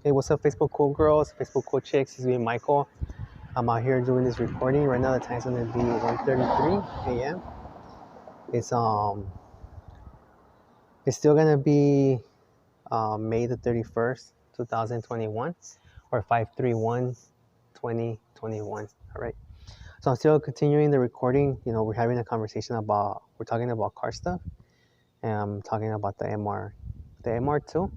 Hey, what's up, Facebook cool girls, Facebook cool chicks? It's me, Michael. I'm out here doing this recording right now. The time's gonna be 1:33 a.m. It's it's still gonna be May the 31st, 2021, or 5/31/2021. All right. So I'm still continuing the recording. We're having a conversation we're talking about car stuff, and I'm talking about the MR2.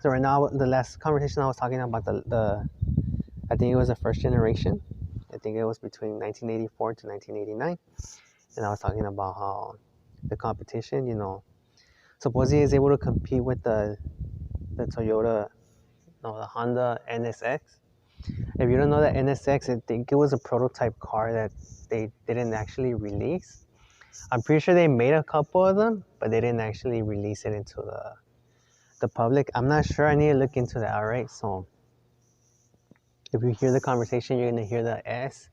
So right now, the last conversation I was talking about I think it was the first generation. I think it was between 1984 to 1989. And I was talking about how the competition, supposedly is able to compete with the Toyota, no, the Honda NSX. If you don't know the NSX, I think it was a prototype car that they didn't actually release. I'm pretty sure they made a couple of them, but they didn't actually release it into the public. I'm not sure. I need to look into that, all right? So if you hear the conversation, you're going to hear the S.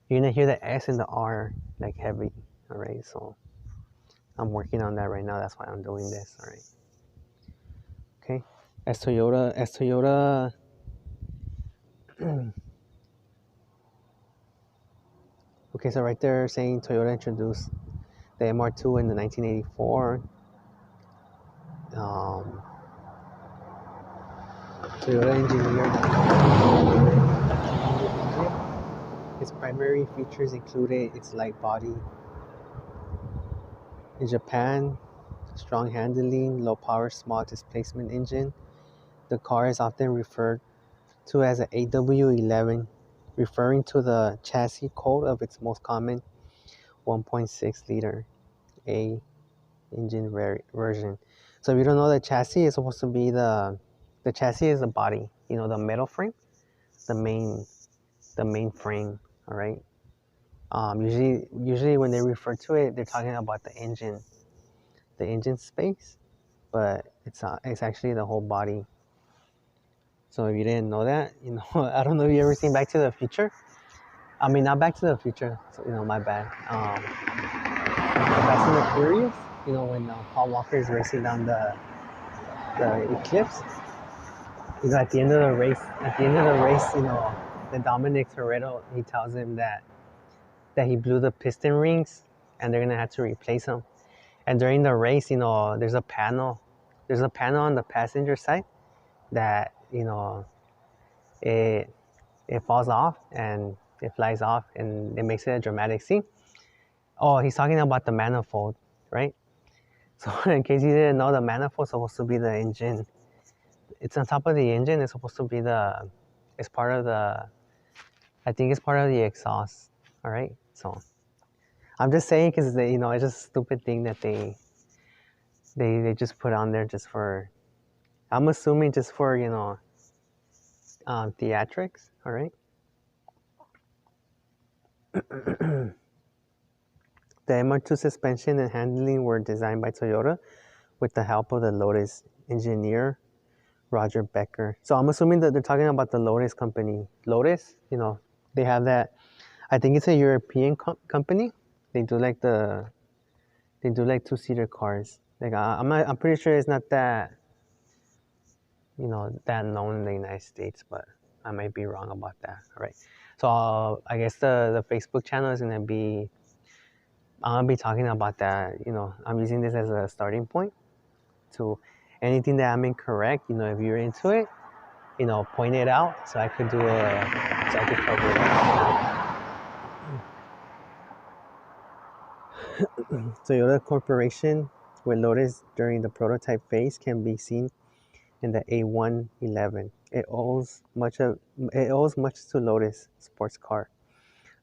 You're going to hear the S and the R like heavy, all right? So I'm working on that right now. That's why I'm doing this, all right? Okay. As Toyota, okay, so right there saying Toyota introduced the MR2 in the 1984. Toyota engineered its primary features included its light body. In Japan, strong handling, low power, small displacement engine. The car is often referred to as an AW11, referring to the chassis code of its most common 1.6 liter A engine version. So if you don't know, the chassis is supposed to be the chassis is the body, the metal frame, the main frame, all right? Usually when they refer to it, they're talking about the engine space, but it's actually the whole body. So if you didn't know that, I don't know if you ever seen Back to the Future. I mean, not Back to the Future, so, my bad. Fast and the Furious, when Paul Walker is racing down the eclipse. At the end of the race, the Dominic Toretto, he tells him that he blew the piston rings, and they're gonna have to replace them. And during the race, there's a panel. There's a panel on the passenger side that it falls off and it flies off, and it makes it a dramatic scene. Oh, he's talking about the manifold, right? So in case you didn't know, the manifold is supposed to be the engine. It's on top of the engine. It's supposed to be it's part of I think it's part of the exhaust. All right. So I'm just saying because it's just a stupid thing that they just put on there just for, I'm assuming just for, theatrics. All right. The MR2 suspension and handling were designed by Toyota with the help of the Lotus engineer, Roger Becker. So I'm assuming that they're talking about the Lotus company. Lotus, they have that. I think it's a European company. They do like two-seater cars. Like I'm pretty sure it's not that that known in the United States, but I might be wrong about that. All right. So I guess the Facebook channel is gonna be. I'm gonna be talking about that. I'm using this as a starting point to anything that I'm incorrect. If you're into it, point it out so I could cover it. Toyota Corporation with Lotus during the prototype phase can be seen in the A111. It owes much to Lotus sports car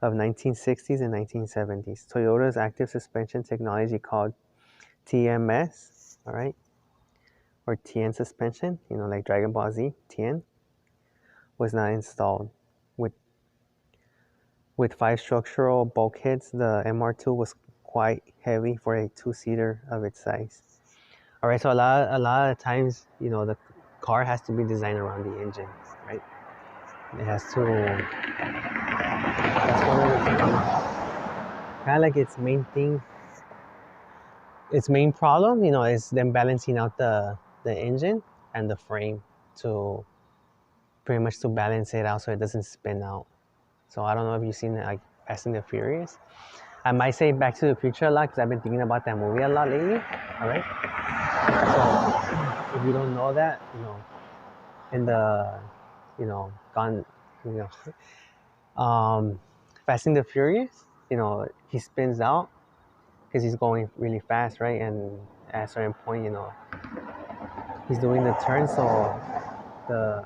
of 1960s and 1970s. Toyota's active suspension technology called TMS, all right, or TN suspension, like Dragon Ball Z, TN, was not installed. With 5 structural bulkheads, the MR2 was quite heavy for a two-seater of its size. All right, so a lot of times, the car has to be designed around the engine, right? It has to. That's one of the kind of like its main thing. Its main problem, is them balancing out the the engine and the frame to pretty much to balance it out so it doesn't spin out. So I don't know if you've seen it like Fast and the Furious. I might say Back to the Future a lot because I've been thinking about that movie a lot lately. All right. So if you don't know that, in the, gone, Fast and the Furious, he spins out because he's going really fast, right? And at a certain point, he's doing the turn. So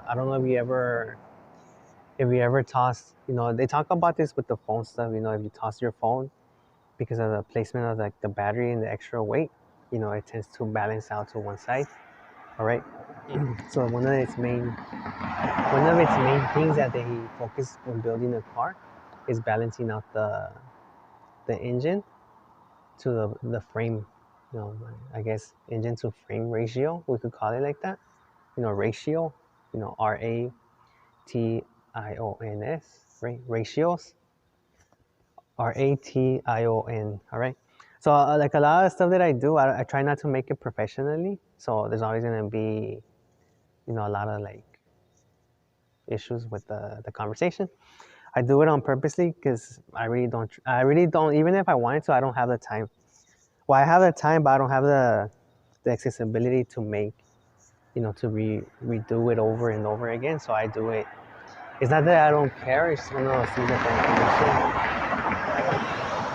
I don't know if you ever toss, they talk about this with the phone stuff. If you toss your phone because of the placement of like the battery and the extra weight, it tends to balance out to one side. All right. So one of its main things that they focus on building a car is balancing out the engine to the frame. I guess engine to frame ratio, we could call it like that. Ratio. RATIONS, right? Ratios. RATION. All right. So like a lot of stuff that I do, I try not to make it professionally. So there's always gonna be, a lot of like issues with the conversation. I do it on purposely because I really don't, even if I wanted to, I don't have the time. Well, I have the time, but I don't have the accessibility to make, to redo it over and over again. So I do it. It's not that I don't care. It's one of those things that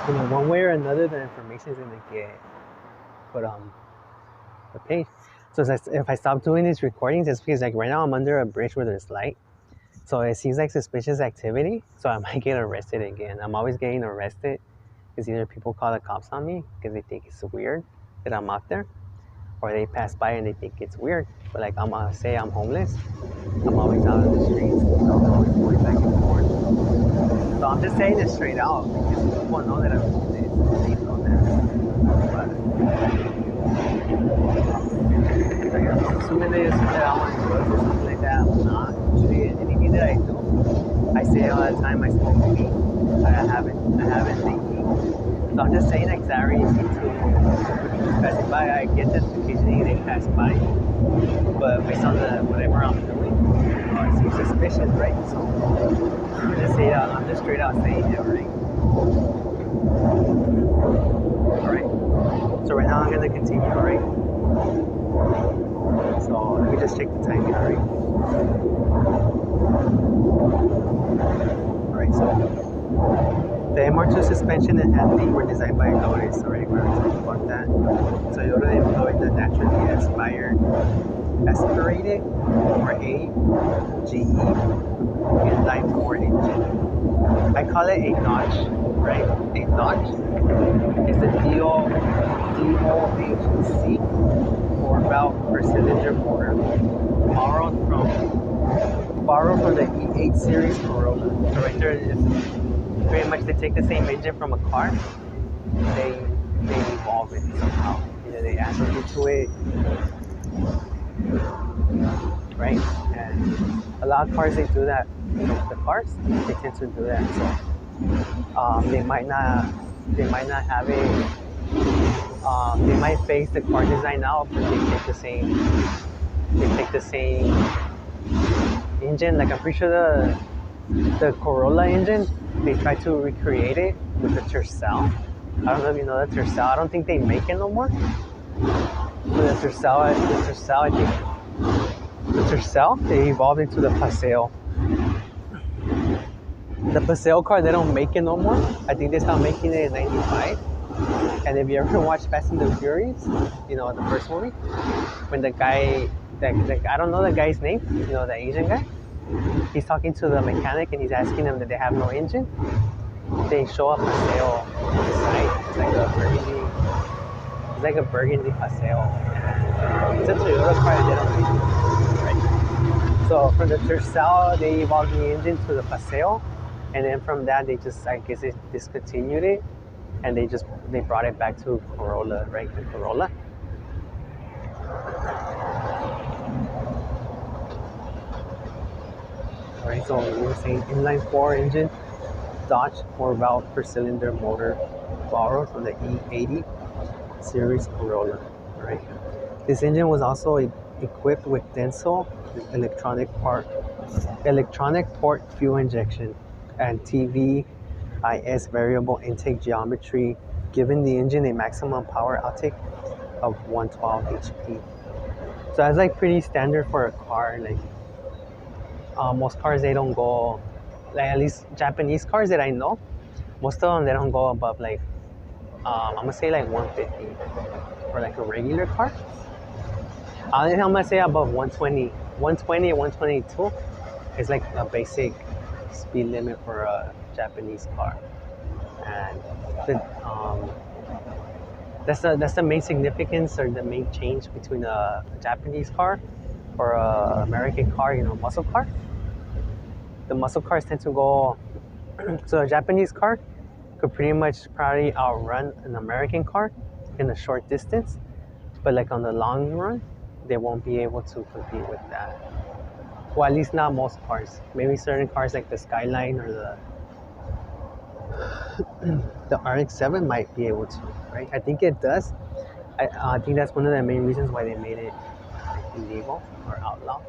the information, one way or another, the information is gonna get put on the page. So if I stop doing these recordings, it's because like right now I'm under a bridge where there's light. So it seems like suspicious activity. So I might get arrested again. I'm always getting arrested because either people call the cops on me because they think it's weird that I'm out there, or they pass by and they think it's weird. But like I'm gonna say I'm homeless. I'm always out on the streets. I'm always going back and forth. So I'm just saying it straight out because people know that I'm homeless. They know that. But I'm assuming they assume that I'm on drugs or something like that. I'm not. Usually anything that I do, I say all the time I smoke weed. I haven't lately. So I'm just saying like that I already see two people passing by. I get that occasionally they pass by. But based on whatever I'm doing, it seems suspicious, right? So I'm just straight out saying it, right? Alright. So right now I'm gonna continue, alright? So let me just check the timing, alright? Alright, so the MR2 suspension and handling were designed by Lotus, alright? We're going to talk about that. So Toyota employed the naturally aspirated, or AGE, inline 4 engine. I call it a notch, right? A notch is the DOHC, or valve per cylinder motor, borrowed from the E8 series Corolla. So right there is pretty much they take the same engine from a car, they evolve it somehow. Either they add something to it, right? And a lot of cars, they do that. The cars, they tend to do that. So they might not have it. They might phase the car design out, but they take the same engine. Like I'm pretty sure the Corolla engine, they try to recreate it with the Tercel. I don't know if you know the Tercel. I don't think they make it no more. The Tercel, I think the Tercel, they evolved into the Paseo. The Paseo car, they don't make it no more. I think they stopped making it in '95. And if you ever watched Fast and the Furious, the first movie, when the guy, I don't know the guy's name, the Asian guy, he's talking to the mechanic and he's asking them that they have no engine. They show a Paseo on the side. It's like a burgundy Paseo. It's a Toyota car and they don't make it, right? So from the Tercel, they evolved the engine to the Paseo, and then from that they just, I guess, they discontinued it, and they brought it back to Corolla, right? The Corolla. Alright, so we were saying inline 4 engine, Dodge 4 valve per cylinder motor, borrowed from the E80 series Corolla. Right. This engine was also equipped with Denso electronic port fuel injection and TVIS variable intake geometry, giving the engine a maximum power outtake of 112 HP. So that's like pretty standard for a car. Like most cars, they don't go, like at least Japanese cars that I know, most of them they don't go above like I'm gonna say like 150 for like a regular car. I'm gonna say above 120, 120 or 122 is like a basic speed limit for a Japanese car, and the, that's the main significance or the main change between a Japanese car or a American car. You know, muscle car. The muscle cars tend to go. So a Japanese car could pretty much probably outrun an American car in a short distance, but like on the long run, they won't be able to compete with that. Well, at least not most cars. Maybe certain cars like the Skyline or the RX-7 might be able to, right? I think it does. I think that's one of the main reasons why they made it illegal or outlaw.